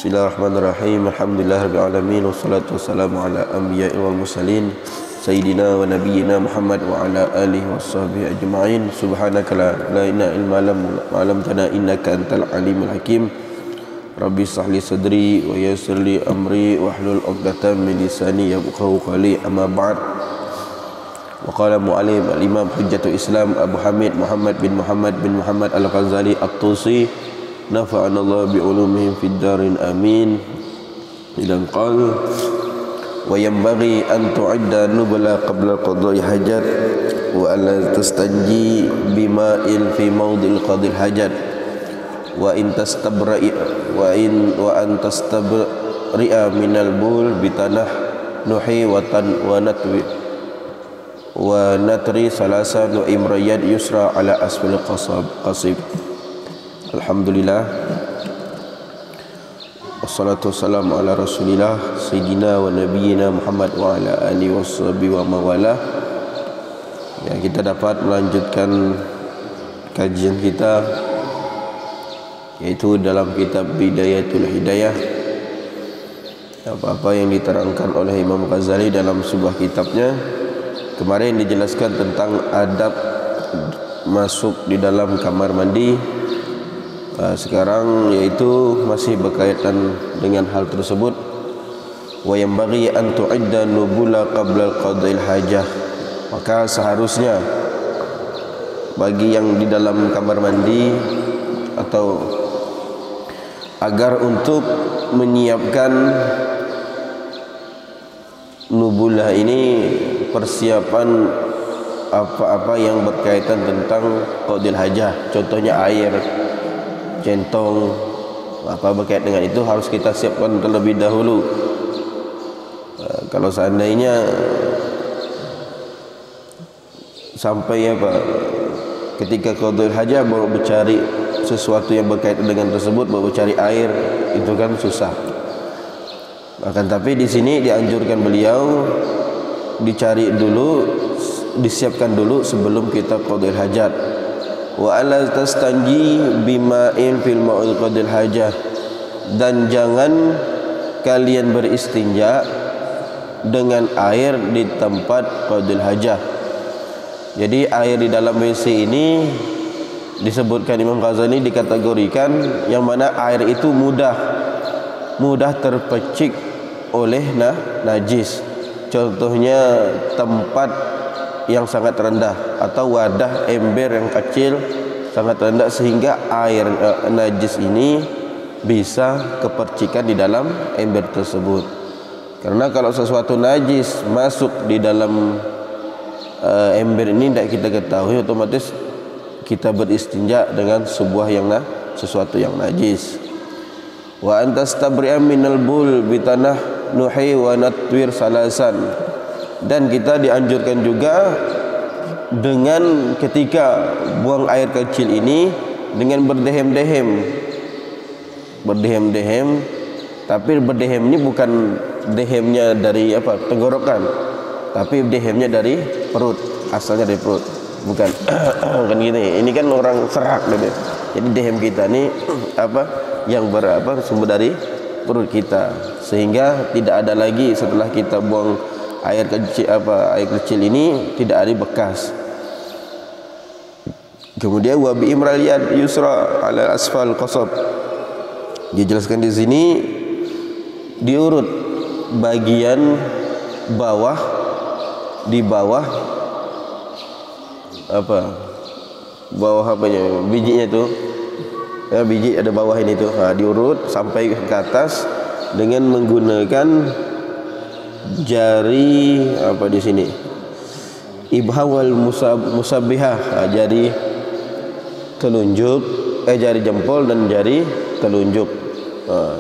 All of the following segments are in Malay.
Bismillahirrahmanirrahim. Alhamdulillahirabbil alamin wassalatu wassalamu ala anbiya'i wal mursalin sayyidina wa nabiyyina Muhammad wa ala alihi washabbihi ajma'in. Subhanaka la ilaha illa anta 'allamtana innaka antal alimul hakim. Rabbi shrah li sadri wa yassir li amri wahlul 'uqdatam min lisani yafqahu qawli. Amma ba'd. Wa qala mu'allim al-imam hujjatul Islam Abu Hamid Muhammad bin Muhammad Al-Ghazali At-Tusi nafa'ana Allah bi'ulumihim fid darin amin. Idan qala wa yanbaghi an tu'idda nubla qabla qada'i hajat wa alla tastanji bima'il fi mawdil qadil hajat wa in tastabra'i wa an tastabri'a minal bul bitanah nuhi wa natwi wa natri salasan wa imrayad yusra ala asfil qasib. Alhamdulillah, wassalatu wassalamu ala rasulillah sayyidina wa nabiyyina Muhammad wa ala alihi washabihi wa mawala. Ya, kita dapat melanjutkan kajian kita, yaitu dalam kitab Bidayatul Hidayah. Apa-apa yang diterangkan oleh Imam Ghazali dalam sebuah kitabnya. Kemarin dijelaskan tentang adab masuk di dalam kamar mandi. Sekarang yaitu masih berkaitan dengan hal tersebut. Wa yanbaghi an tu'idda nubula qabla qada'il hajah. Maka seharusnya bagi yang di dalam kamar mandi atau agar untuk menyiapkan nubulah ini, persiapan apa-apa yang berkaitan tentang qada'il hajah, contohnya air, centong, apa berkait dengan itu harus kita siapkan terlebih dahulu. Kalau seandainya sampai ketika qada'il hajah baru mencari sesuatu yang berkaitan dengan tersebut, baru mencari air, itu kan susah. Akan tapi di sini dianjurkan beliau dicari dulu, disiapkan dulu sebelum kita qada'il hajat. Wa alla tastanji bima'in fil ma'il qadil hajah, dan jangan kalian beristinja dengan air di tempat qadil hajah. Jadi air di dalam WC ini disebutkan Imam Ghazali dikategorikan yang mana air itu mudah terpecik oleh najis. contohnya tempat yang sangat rendah atau wadah ember yang kecil sangat rendah sehingga air najis ini bisa kepercikan di dalam ember tersebut. Karena kalau sesuatu najis masuk di dalam ember ini tidak kita ketahui, otomatis kita beristinja dengan sesuatu yang najis. Wa antastabri'a minal bul bitanah nuhi wa natwir salasan. Dan kita dianjurkan juga dengan ketika buang air kecil ini dengan berdehem-dehem, tapi berdehem ini bukan dehemnya dari tenggorokan, tapi dehemnya dari perut, asalnya dari perut, bukan kan gini. Ini kan orang serak gitu. Jadi dehem kita ini yang sumber dari perut kita, sehingga tidak ada lagi setelah kita buang air kecil ini tidak ada bekas. Kemudian wa bi imraliyat yusra ala asfal qasab, dijelaskan di sini diurut bagian bawah, di bawah bijinya itu biji ada bawah ini tuh, diurut sampai ke atas dengan menggunakan jari di sini ibham wal musabbihah, jari telunjuk jari jempol dan jari telunjuk,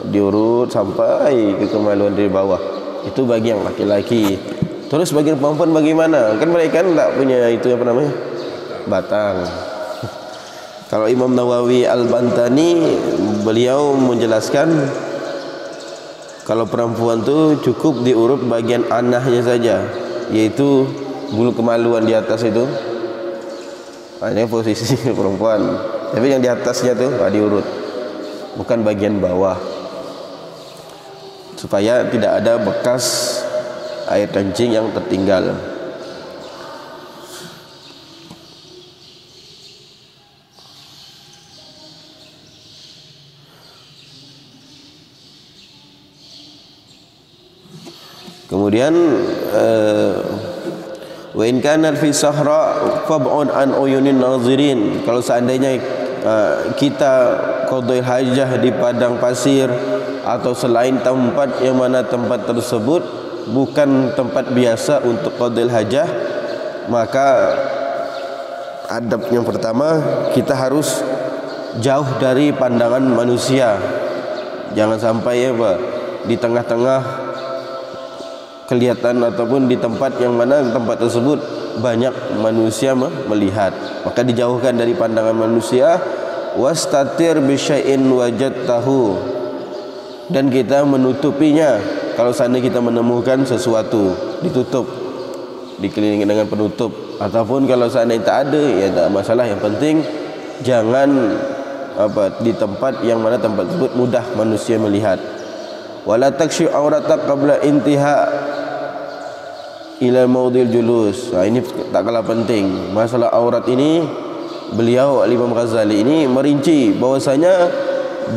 diurut sampai ke kemaluan dari bawah. Itu bagi yang laki-laki. Terus bagi perempuan bagaimana? Kan mereka tidak punya itu batang. Kalau Imam Nawawi Al-Bantani, beliau menjelaskan kalau perempuan tu cukup diurut bagian anahnya saja, yaitu bulu kemaluan di atas itu. Ini posisi perempuan. Tapi yang di atasnya tu diurut, bukan bagian bawah, supaya tidak ada bekas air kencing yang tertinggal. Kemudian wa in kana fi sahra fab'un an uyunin nazirin, kalau seandainya kita qadai hajah di padang pasir atau selain tempat yang mana tempat tersebut bukan tempat biasa untuk qadai hajah, maka adab yang pertama kita harus jauh dari pandangan manusia. Jangan sampai di tengah-tengah kelihatan ataupun di tempat yang mana tempat tersebut banyak manusia melihat, maka dijauhkan dari pandangan manusia. Wastatir bisyai'in wajadtahu, dan kita menutupinya kalau seandainya kita menemukan sesuatu, ditutup, dikelilingi dengan penutup. Ataupun kalau seandainya tak ada, ya tak masalah, yang penting jangan di tempat yang mana tempat tersebut mudah manusia melihat. Wala taksyi auratak qabla intiha ila maudil julus. Ini tak kalah penting. Masalah aurat ini, beliau Imam Ghazali ini merinci bahwasanya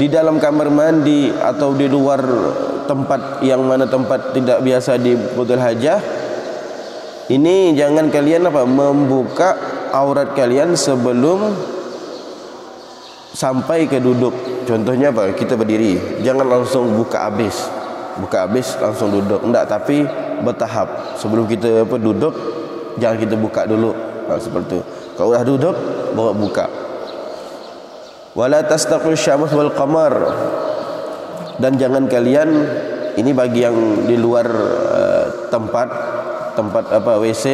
di dalam kamar mandi atau di luar tempat yang mana tempat tidak biasa di qadai hajah ini, jangan kalian membuka aurat kalian sebelum sampai ke duduk. Contohnya kita berdiri, jangan langsung buka habis langsung duduk, enggak, tapi bertahap. Sebelum kita duduk, jangan kita buka dulu, seperti itu. Kalau dah duduk bawa buka. Wala tastaqil syams wal qamar, dan jangan kalian, ini bagi yang di luar tempat WC,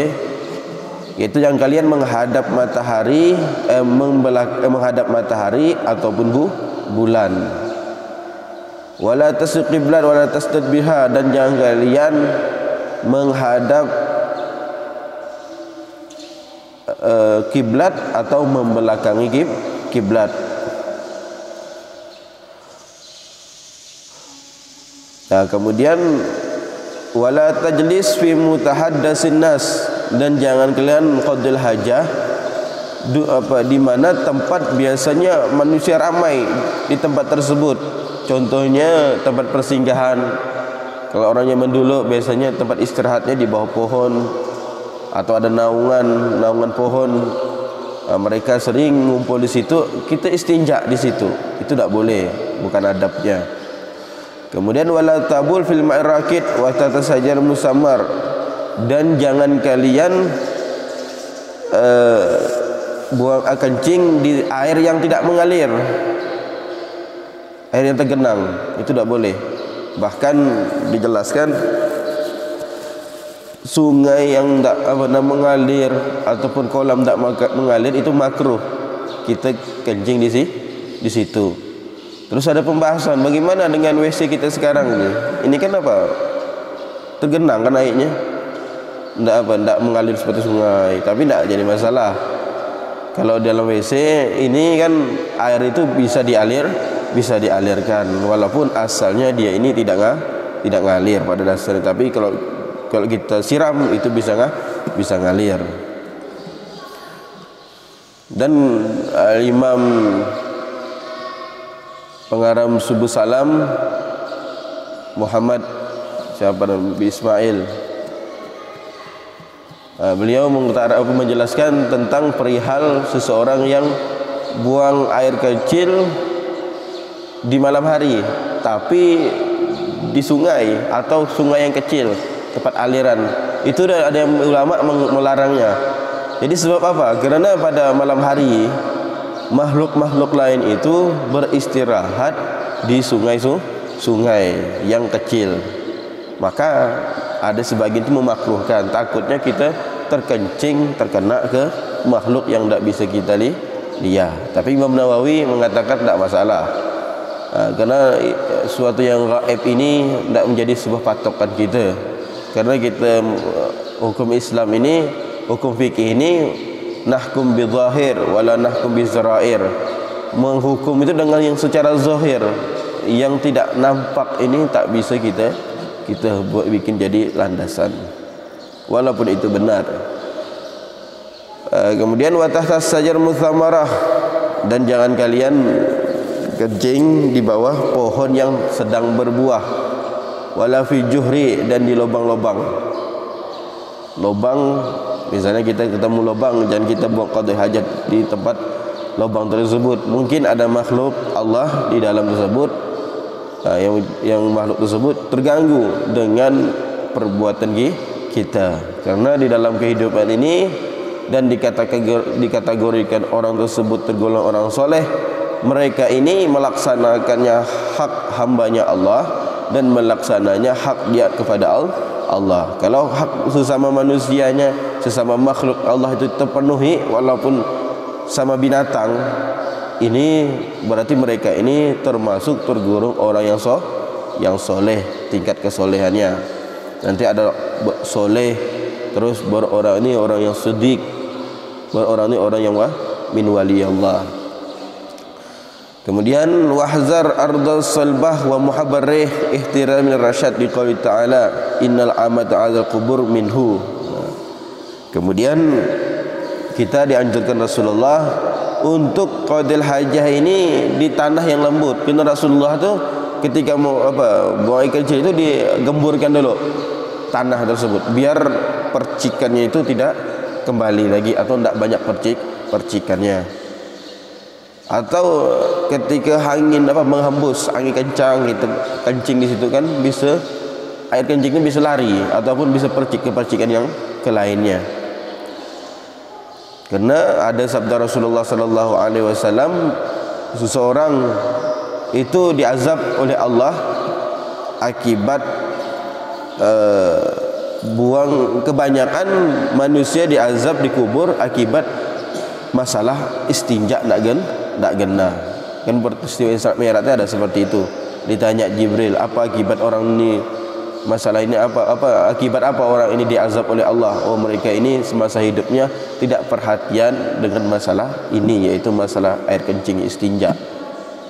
yaitu yang kalian menghadap matahari, menghadap matahari ataupun bulan. Wala tasqiblan wala tastadbiha, dan jangan kalian menghadap kiblat atau membelakangi kiblat. Nah, kemudian wala tajlis fi mutahaddatsin nas, dan jangan kalian qadil hajah di mana tempat biasanya manusia ramai di tempat tersebut. Contohnya tempat persinggahan, Kalau orang zaman dulu biasanya tempat istirahatnya di bawah pohon atau ada naungan pohon. Mereka sering ngumpul di situ, kita istinja di situ. Itu tidak boleh, bukan adabnya. Kemudian wala tabul fil ma'ir rakid wa tatasajar musammar, dan jangan kalian buang kencing di air yang tidak mengalir, air yang tergenang, itu tidak boleh. Bahkan dijelaskan sungai yang tak mengalir ataupun kolam tak mengalir itu makruh kita kencing di situ. Terus ada pembahasan bagaimana dengan WC kita sekarang ini. Ini kan apa? Tergenang kan airnya. Tidak mengalir seperti sungai, tapi tidak jadi masalah. Kalau dalam WC ini kan air itu bisa bisa dialirkan walaupun asalnya dia ini tidak ngalir pada dasarnya, tapi kalau kita siram itu bisa ngalir. Dan Imam pengarang Subuh Salam Muhammad Ismail, beliau menjelaskan tentang perihal seseorang yang buang air kecil di malam hari tapi di sungai atau sungai yang kecil tempat aliran. Itu ada yang ulama melarangnya. Jadi sebab apa? Karena pada malam hari makhluk-makhluk lain itu beristirahat di sungai yang kecil. Maka ada sebagian itu memakruhkan, takutnya kita terkena ke makhluk yang tidak bisa kita lihat. Tapi Imam Nawawi mengatakan tidak masalah. Karena suatu yang gaib ini tidak menjadi sebuah patokan kita. Karena kita hukum Islam ini, hukum fikih ini nahkum bi zahir wala nahkum bi zarair. Menghukum itu dengan yang secara zahir, yang tidak nampak ini tak bisa kita bikin jadi landasan walaupun itu benar. Kemudian wa tahtas sajar muthamarah, dan jangan kalian kencing di bawah pohon yang sedang berbuah. Wala fi juhri, dan di lubang-lubang. Lubang, misalnya kita ketemu lubang, jangan kita buang qadha hajat di tempat lubang tersebut. Mungkin ada makhluk Allah di dalam tersebut, yang makhluk tersebut terganggu dengan perbuatan kita. Karena di dalam kehidupan ini dan dikategorikan orang tersebut tergolong orang soleh, mereka ini melaksanakannya hak hambanya Allah dan melaksananya hak dia kepada Allah. Kalau hak sesama manusianya, sesama makhluk Allah itu terpenuhi walaupun sama binatang, ini berarti mereka ini termasuk tergolong orang yang soleh, tingkat kesolehannya. Nanti ada soleh, terus orang ini orang yang siddiq, orang ini orang yang min wali Allah. Kemudian wahzar ardal salbah wa muhabbarih ihtiramil rasyad biqauli ta'ala innal amata 'alal qubur minhu. Kemudian kita dianjurkan Rasulullah untuk qadil hajah ini di tanah yang lembut. Karena Rasulullah tu ketika mau buang air kecil itu digemburkan dulu tanah tersebut biar percikannya itu tidak kembali lagi atau tidak banyak percikannya. Atau ketika angin menghembus, angin kencang gitu, kencing di situ kan bisa air kencingnya bisa lari ataupun bisa percik ke percikan yang ke lainnya. Karena ada sabda Rasulullah sallallahu alaihi wasallam, seseorang itu diazab oleh Allah akibat buang, kebanyakan manusia diazab di kubur akibat masalah istinja tak gena. Kan peristiwa Isra Mi'raj ada seperti itu. Ditanya Jibril, apa akibat orang ini, masalah ini apa akibat apa orang ini diazab oleh Allah? Oh, mereka ini semasa hidupnya tidak perhatian dengan masalah ini, yaitu masalah air kencing istinja.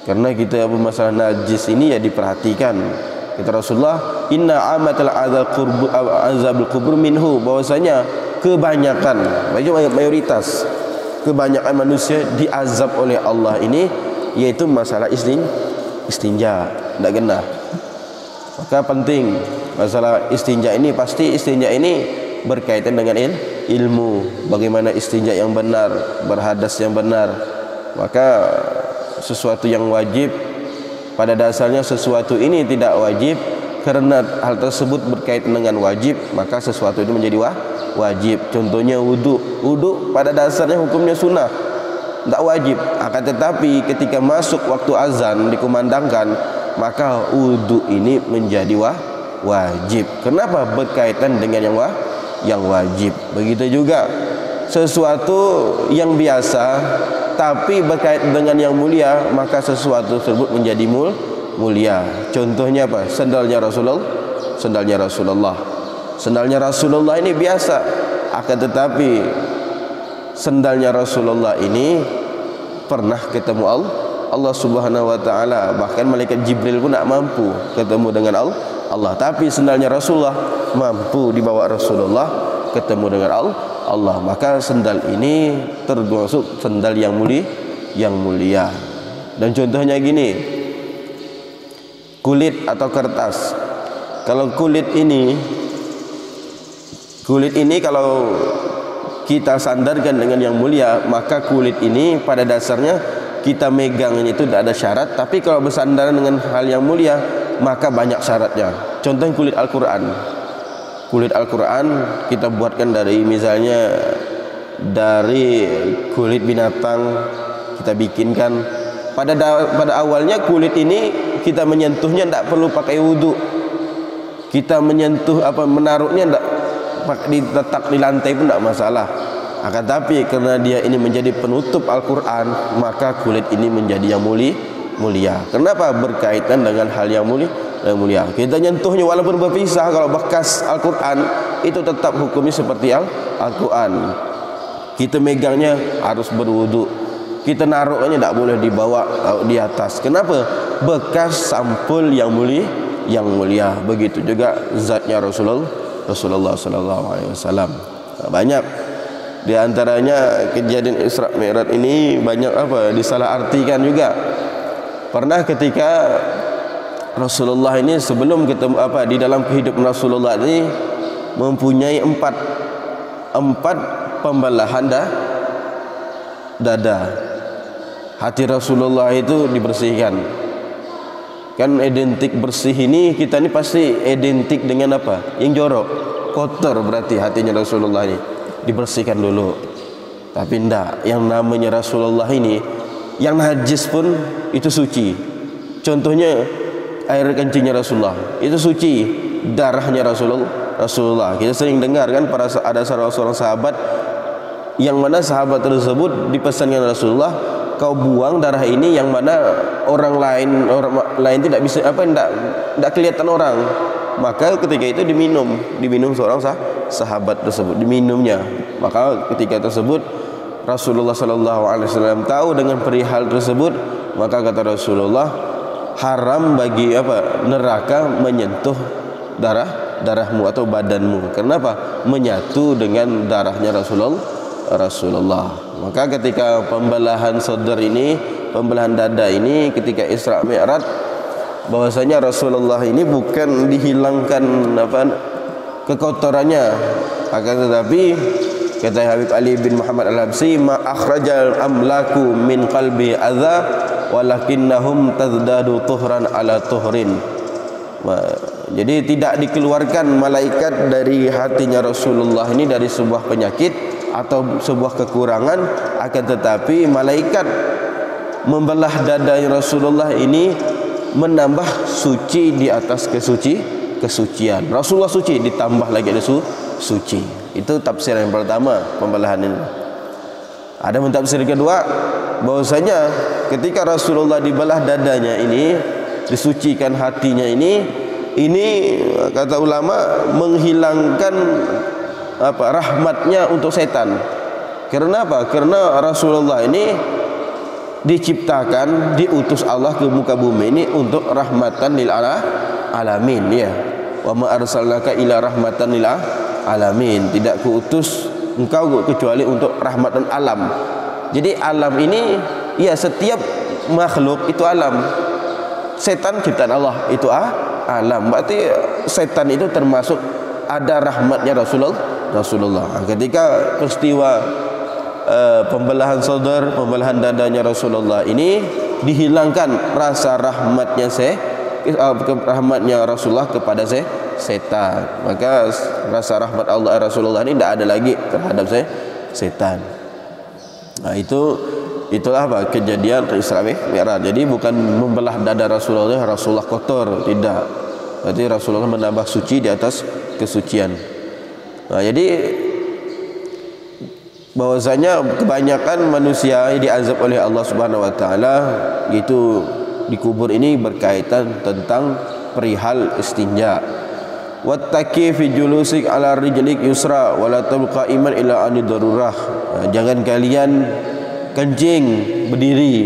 Karena kita masalah najis ini ya diperhatikan. Kata Rasulullah, inna amatal azabul kubur minhu, bahwasanya kebanyakan, mayoritas kebanyakan manusia diazab oleh Allah ini yaitu masalah istinja, tidak genah. Maka penting masalah istinja ini, pasti istinja ini berkaitan dengan ilmu, bagaimana istinja yang benar, berhadas yang benar. Maka sesuatu yang wajib, pada dasarnya sesuatu ini tidak wajib, karena hal tersebut berkaitan dengan wajib, maka sesuatu itu menjadi wajib. Contohnya wudu. Wudu pada dasarnya hukumnya sunnah, tidak wajib. Akan tetapi ketika masuk waktu azan dikumandangkan, maka wudu ini menjadi wajib. Kenapa? Berkaitan dengan yang wajib. Begitu juga sesuatu yang biasa tapi berkaitan dengan yang mulia, maka sesuatu tersebut menjadi mulia. Contohnya apa? Sendalnya Rasulullah. Sendalnya Rasulullah ini biasa, akan tetapi sendalnya Rasulullah ini pernah ketemu Allah Subhanahu wa taala, bahkan malaikat Jibril pun tak mampu ketemu dengan Allah. Tapi sendalnya Rasulullah mampu dibawa Rasulullah ketemu dengan Allah. Maka sendal ini termasuk sendal yang mulia. Dan contohnya gini, kulit atau kertas. Kalau kulit ini kalau kita sandarkan dengan yang mulia, maka kulit ini pada dasarnya kita megangnya itu tidak ada syarat. Tapi kalau bersandaran dengan hal yang mulia, maka banyak syaratnya. Contoh kulit Al-Quran. Kulit Al-Quran kita buatkan dari, misalnya dari kulit binatang, kita bikinkan. Pada awalnya kulit ini kita menyentuhnya tidak perlu pakai wudu. Kita menyentuh menaruhnya tidak diletak di lantai pun tidak masalah. Akan tapi karena dia ini menjadi penutup Al-Quran, maka kulit ini menjadi yang mulia. Kenapa? Berkaitan dengan hal yang mulia. Kita nyentuhnya walaupun berpisah, kalau bekas Al-Quran itu tetap hukumnya seperti Al-Quran. Kita megangnya harus berwudu. Kita naruhnya tidak boleh dibawa di atas. Kenapa? Bekas sampul yang mulia. Begitu juga zatnya Rasulullah SAW. Banyak di antaranya kejadian Isra Mi'raj ini banyak disalahartikan juga. Pernah ketika Rasulullah ini sebelum ketemu di dalam kehidupan Rasulullah ini mempunyai empat pembelahan dada. Hati Rasulullah itu dibersihkan. Kan identik bersih ini, kita ini pasti identik dengan apa? Yang jorok, kotor, berarti hatinya Rasulullah ini dibersihkan dulu. Tapi enggak, yang namanya Rasulullah ini yang najis pun itu suci. Contohnya air kencingnya Rasulullah itu suci, darahnya Rasulullah. Kita sering dengar kan, ada salah seorang sahabat yang mana sahabat tersebut dipesankan Rasulullah, kau buang darah ini yang mana orang lain tidak bisa tidak kelihatan orang. Maka ketika itu diminum seorang sahabat tersebut, diminumnya. Maka ketika tersebut Rasulullah SAW tahu dengan perihal tersebut, maka kata Rasulullah, haram bagi neraka menyentuh darahmu atau badanmu. Kenapa? Menyatu dengan darahnya Rasulullah. Maka ketika pembelahan sadar ini, pembelahan dada ini, ketika Isra Mi'raj, bahwasanya Rasulullah ini bukan dihilangkan kekotorannya, akan tetapi kata Habib Ali bin Muhammad Al-Habsyi, ma akhrajal amlaku min qalbi adza walakinnahum tazdadu tuhran ala tuhrin. Jadi tidak dikeluarkan malaikat dari hatinya Rasulullah ini dari sebuah penyakit atau sebuah kekurangan, akan tetapi malaikat membelah dada Rasulullah ini menambah suci di atas kesucian. Rasulullah suci, ditambah lagi ada suci. Itu tafsir yang pertama, pembelahan ini. Ada tafsir kedua, bahwasanya ketika Rasulullah dibelah dadanya ini, disucikan hatinya ini kata ulama menghilangkan rahmatnya untuk setan. Karena apa? Karena Rasulullah ini diciptakan, diutus Allah ke muka bumi ini untuk rahmatan lil alamin, ya. Wa ma arsalnaka ila rahmatan lil alamin. Tidak kuutus engkau kecuali untuk rahmatan alam. Jadi alam ini, ya, setiap makhluk itu alam. Setan ciptaan Allah itu alam. Berarti setan itu termasuk ada rahmatnya Rasulullah. Ketika peristiwa pembelahan saudara, pembelahan dadanya Rasulullah ini, dihilangkan rasa rahmatnya rahmatnya Rasulullah kepada setan. Maka rasa rahmat Allah Rasulullah ini tidak ada lagi terhadap setan. Nah, itulah apa kejadian Isra Mi'raj. Jadi bukan membelah dada Rasulullah kotor, tidak. Berarti Rasulullah menambah suci di atas kesucian. Nah, jadi bahwasanya kebanyakan manusia yang diazab oleh Allah Subhanahu wa taala itu di kubur ini berkaitan tentang perihal istinja. Wattaqi fi julusik ala rijlik yusra wala tabqa iman ila ani darurah. Jangan kalian kencing berdiri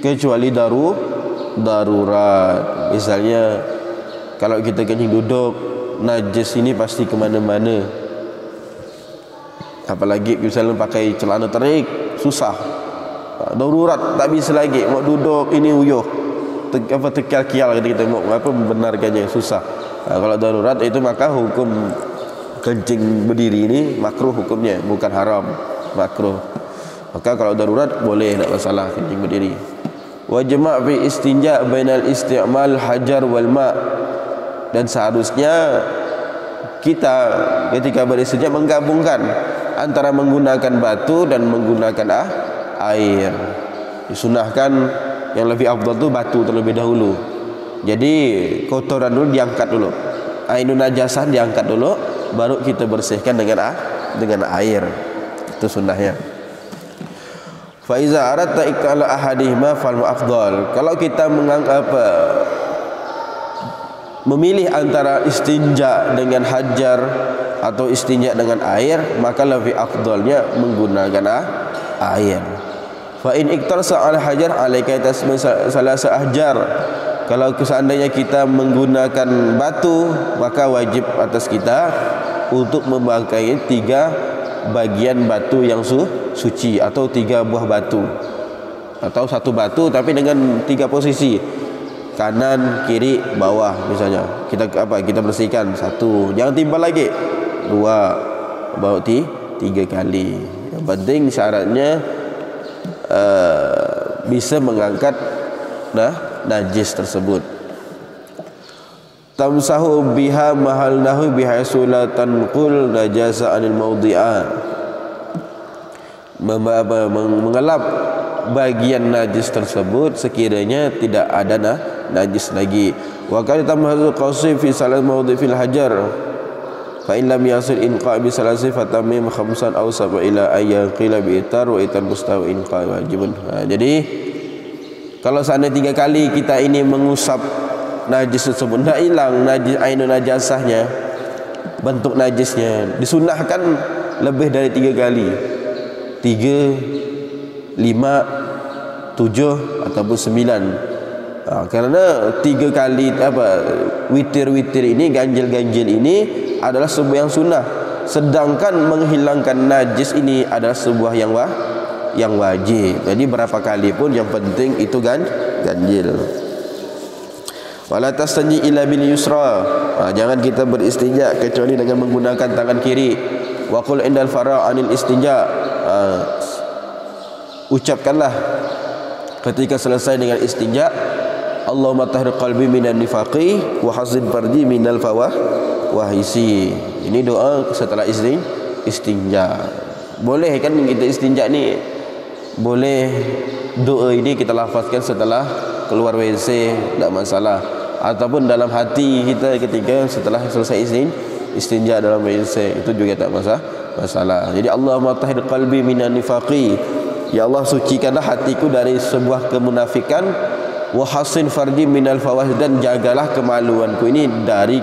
kecuali darurat. Misalnya kalau kita kencing duduk, najis ini pasti kemana-mana. Apalagi misalnya pakai celana terik, susah. Darurat tak bisa lagi, mau duduk ini uyuh, terkial-kial kita mau apa membenarkannya, susah. Kalau darurat itu maka hukum kencing berdiri ini makruh hukumnya, bukan haram, makruh. Maka kalau darurat boleh, tak masalah kencing berdiri. Wa jama' fi istinja bainal isti'mal hajar wal ma'. Dan seharusnya kita ketika beristinja menggabungkan antara menggunakan batu dan menggunakan air. Disunahkan yang lebih afdal itu batu terlebih dahulu. Jadi kotoran dulu diangkat dulu, ainun najasah diangkat dulu, baru kita bersihkan dengan air. Itu sunnahnya. Fa iza aradta ikala ahadihima fal afdal. Kalau kita memilih antara istinja dengan hajar atau istinja dengan air, maka lebih afdalnya menggunakan air. Fa in iktarsa al hajar alaika tasmi salasa ahjar. Kalau seandainya kita menggunakan batu, maka wajib atas kita untuk memakai 3 bagian batu yang suci, atau 3 buah batu, atau 1 batu tapi dengan 3 posisi, kanan, kiri, bawah. Misalnya kita bersihkan 1, jangan timbal lagi, 2, bawa 3 kali. Yang penting syaratnya bisa mengangkat najis tersebut. Tamsahu biha mahalnahu bihaisu la tanqul najasa anil mawdi'a. Mengelap bagian najis tersebut sekiranya tidak ada najis lagi. Wa kana tamhazul qasif fi salat mawdi' fil hajar fa in lam yasil inqa bi salasi fatamim khamsan aw sab'a ila ayyan qila bi itar wa itar mustaw inqa wajibun. Jadi kalau seandainya 3 kali kita ini mengusap najis tersebut, tidak hilang najis, ainun najasahnya, bentuk najisnya, disunahkan lebih dari 3 kali, 3, 5, 7 ataupun 9. Karena 3 kali witir-witir ini, ganjil-ganjil ini adalah sebuah yang sunnah, sedangkan menghilangkan najis ini adalah sebuah yang wajib. Jadi berapa kali pun yang penting itu ganjil. Wala tastanji illa bil yusra. Jangan kita beristinja kecuali dengan menggunakan tangan kiri. Wa qul indal fara' anil istinja. Ucapkanlah ketika selesai dengan istinja, Allahumma tahhir qalbi minan nifaqi wa hazzin farji minal fawahisi. Ini doa setelah istinja. Boleh kan kita istinja ni, boleh doa ini kita lafazkan setelah keluar WC, tidak masalah. Ataupun dalam hati kita ketika setelah selesai istinja dalam WC, itu juga tak masalah. Jadi Allahumma tahhir qalbi minan nifaqi. Ya Allah, sucikanlah hatiku dari sebuah kemunafikan, wa hassin farji minal fawahis, dan jagalah kemaluanku ini dari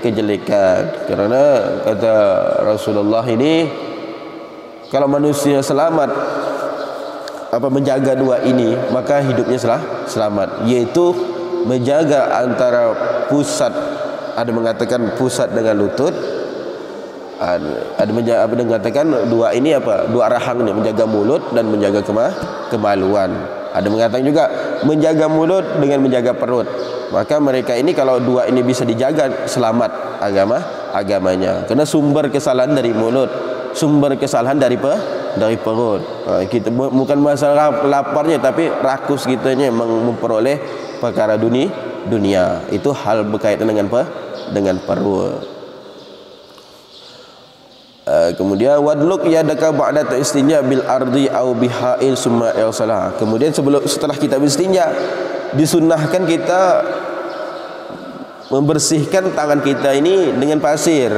kejelekan. Karena kata Rasulullah ini, kalau manusia selamat menjaga 2 ini, maka hidupnya selamat, yaitu menjaga antara pusat, ada mengatakan pusat dengan lutut, ada mengatakan 2 ini 2 rahang ini, menjaga mulut dan menjaga kemaluan. Ada mengatakan juga menjaga mulut dengan menjaga perut. Maka mereka ini kalau dua ini bisa dijaga, selamat agamanya. Karena sumber kesalahan dari mulut, sumber kesalahan dari perut. Kita bukan masalah laparnya, tapi rakus kitanya memperoleh perkara dunia. Itu hal berkaitan dengan perut. Kemudian wadluk yadaka ba'da istinja bil ardi au biha'il summa irsalah. Kemudian setelah kita beristinja, disunnahkan kita membersihkan tangan kita ini dengan pasir.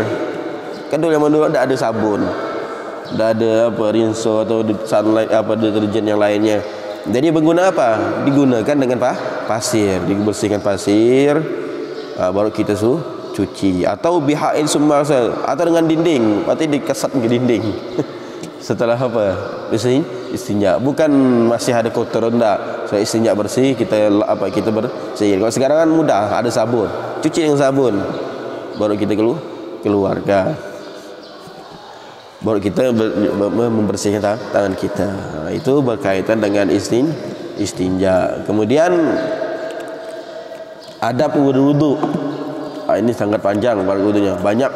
Kan dulu yang dulu ada sabun, dah ada rinso atau sunlight deterjen yang lainnya. Jadi mengguna apa? Digunakan dengan pasir, dibersihkan pasir, baru kita cuci. Atau biha'il summa irsalah, atau dengan dinding, berarti dikesat ke dinding. Setelah istinja, bukan masih ada kotoran dah. So istinja bersih, kita bersih. Kalau sekarang kan mudah, ada sabun, cuci dengan sabun, baru kita keluarkan, baru kita membersihkan tangan kita. Itu berkaitan dengan istinja. Kemudian adab wudu. Ini sangat panjang wudunya, banyak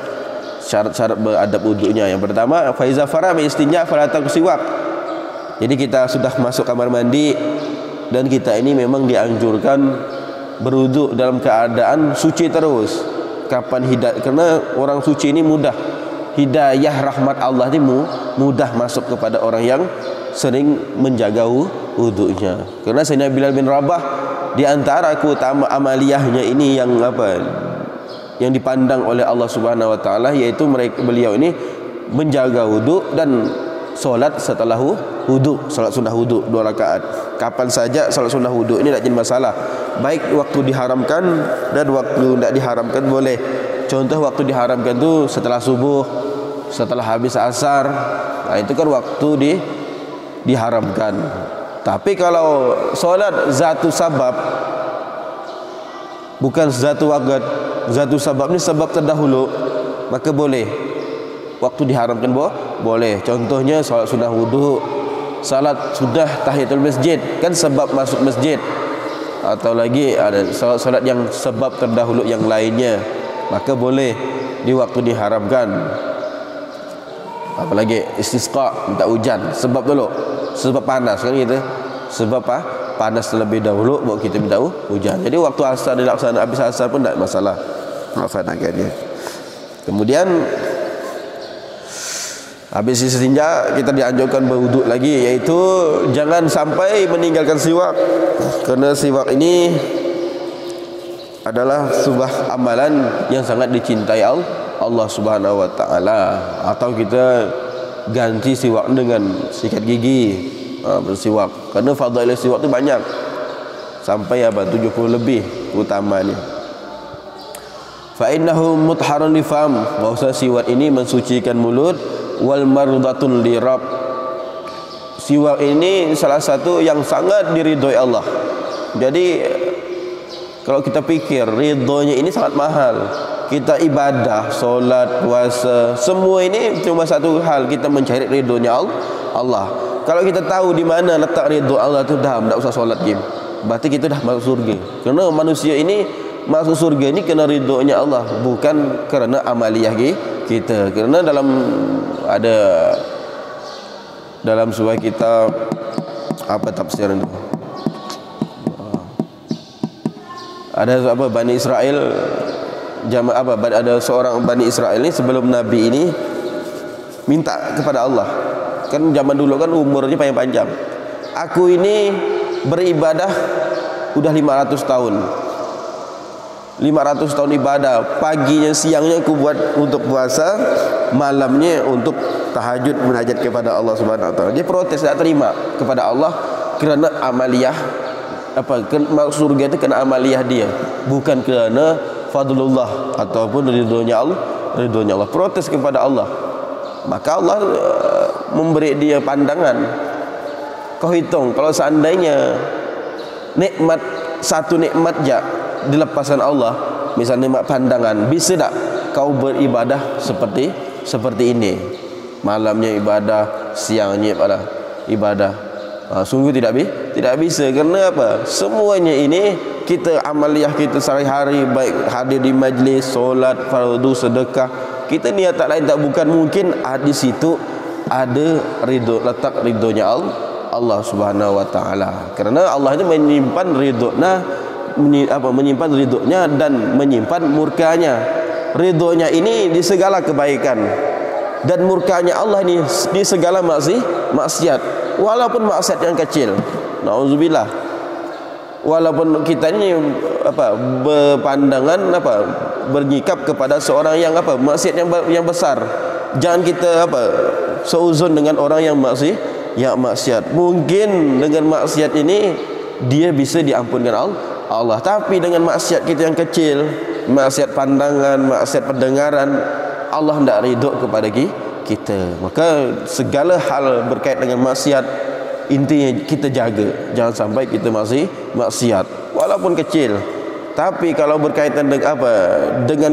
syarat-syarat beradab wudunya. Yang pertama, faiza fara bi istinja fala taksiwak. Jadi kita sudah masuk kamar mandi dan kita ini memang dianjurkan berwudu dalam keadaan suci terus. Kapan karena orang suci ini mudah hidayah rahmat Allah ini mudah masuk kepada orang yang sering menjaga wudunya. Karena Sayyidina Bilal bin Rabah di antara keutamaan amaliyahnya ini yang dipandang oleh Allah Subhanahu wa taala, yaitu beliau ini menjaga wudu dan solat setelah wudu, solat sunnah wudu 2 rakaat. Kapan saja solat sunnah wudu ini tidak jadi masalah, baik waktu diharamkan dan waktu tidak diharamkan boleh. Contoh waktu diharamkan itu setelah subuh, setelah habis asar, itu kan waktu diharamkan. Tapi kalau solat zatu sabab, bukan zatu waqt, zatu sabab ni sebab terdahulu, maka boleh. Waktu diharamkan boleh. Contohnya salat sunnah wudu, salat sudah tahiyatul masjid, kan sebab masuk masjid. Atau lagi ada salat yang sebab terdahulu yang lainnya, maka boleh di waktu diharamkan. Apalagi istisqa, minta hujan, sebab dulu, sebab panas kan gitu. Sebab panas terlebih dahulu baru kita minta hujan. Jadi waktu asar dilaksanakan, habis asar pun tidak masalah melaksanakannya. Kemudian habis istinja kita dianjurkan berwuduk lagi, yaitu jangan sampai meninggalkan siwak. Karena siwak ini adalah sebuah amalan yang sangat dicintai Allah Subhanahu wa taala. Atau kita ganti siwak dengan sikat gigi, bersiwak. Karena fadailah siwak itu banyak, sampai 70 lebih utamanya. Fa innahu mutharun li fam, bahwa siwak ini mensucikan mulut, wal mardatun li rabb. Siwak ini salah satu yang sangat diridhoi Allah. Jadi kalau kita pikir ridhonya ini sangat mahal. Kita ibadah, solat, puasa, semua ini cuma satu hal, kita mencari ridhonya Allah. Kalau kita tahu di mana letak ridho Allah itu, dah tidak usah solat game. Berarti kita dah masuk surga. Karena manusia ini masuk surga ini kerana ridhonya Allah, bukan kerana amaliyah kita. Kerana dalam sebuah kitab tafsir itu ada Bani Israel, ada seorang Bani Israel ini sebelum Nabi ini minta kepada Allah. Kan zaman dulu kan umurnya panjang. Aku ini beribadah udah 500 tahun. 500 tahun ibadah, paginya siangnya aku buat untuk puasa, malamnya untuk tahajud munajat kepada Allah Subhanahu wa taala. Dia protes, tak terima kepada Allah kerana amaliyah masuk surga itu kerana amaliyah dia, bukan kerana fadlullah ataupun ridhonya Allah. Protes kepada Allah. Maka Allah memberi dia pandangan. Kau hitung, kalau seandainya satu nikmat je dilepaskan Allah, misalnya nikmat pandangan, bisa tak kau beribadah seperti ini? Malamnya ibadah, siangnya ibadah. Sungguh tidak bisa. Kerana apa? Semuanya ini kita amaliyah kita sehari-hari, baik hadir di majlis, solat, fardu, sedekah, kita niat tak lain tak bukan mungkin di situ ada letak ridhonya Allah Subhanahu wa taala. Kerana Allah itu menyimpan ridhonya dan menyimpan murkanya. Ridhonya ini di segala kebaikan dan murkanya Allah ini di segala maksiat. Walaupun maksiat yang kecil, nauzubillah. Walaupun kita ini berpandangan bernyikap kepada seorang yang maksiat yang besar, jangan kita seuzon dengan orang yang maksiat. Mungkin dengan maksiat ini dia bisa diampunkan Allah, tapi dengan maksiat kita yang kecil, maksiat pandangan, maksiat pendengaran, Allah tidak ridho kepada kita. Maka segala hal berkait dengan maksiat, intinya kita jaga, jangan sampai kita masih maksiat walaupun kecil. Tapi kalau berkaitan dengan